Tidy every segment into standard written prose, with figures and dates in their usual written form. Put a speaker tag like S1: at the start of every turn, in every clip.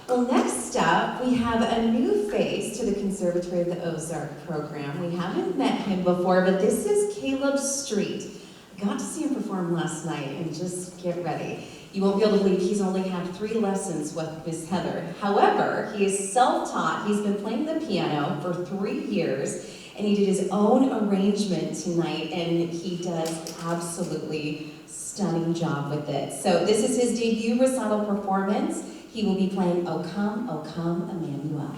S1: Well, next up, we have a new face to the Conservatory of the Ozarks program. We haven't met him before, but this is Kaleb Street. I got to see him perform last night, and just get ready. You won't be able to believe he's only had 3 lessons with Miss Heather. However, he is self-taught. He's been playing the piano for 3 years, and he did his own arrangement tonight, and he does absolutely stunning job with it. So this is his debut recital performance. He will be playing O Come, Emmanuel.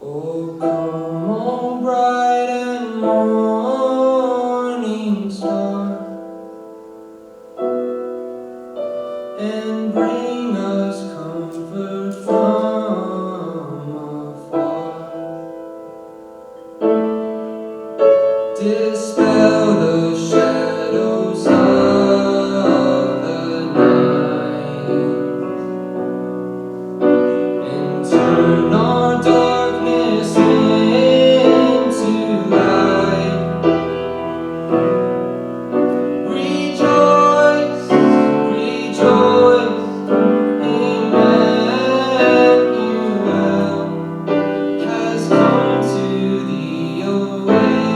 S2: Oh, come, oh bright and morning star, and bring us comfort from afar. Dispel the shadows of the night, and turn our darkness into light. Rejoice, rejoice, Emmanuel has come to thee, O Israel.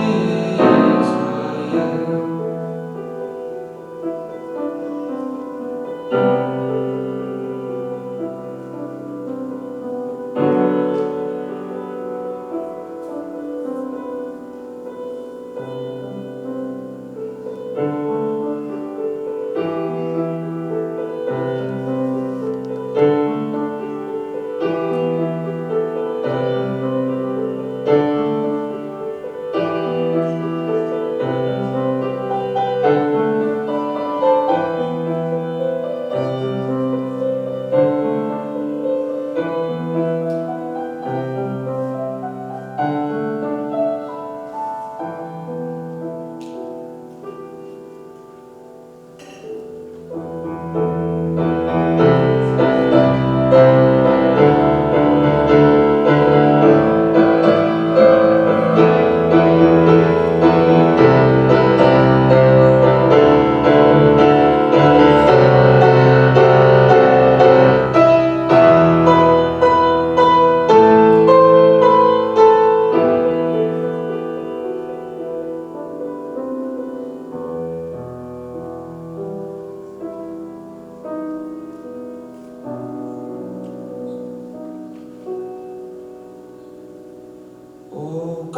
S2: Oh,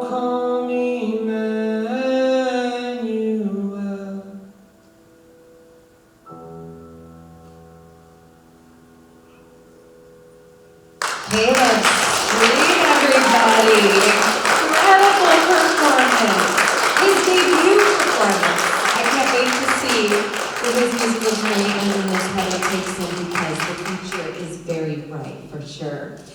S2: come, Emmanuel.
S1: Kaleb Street, everybody. Incredible performance. His debut performance. I can't wait to see It is musical tonight, and then there's probably takes in because the future is very bright, for sure.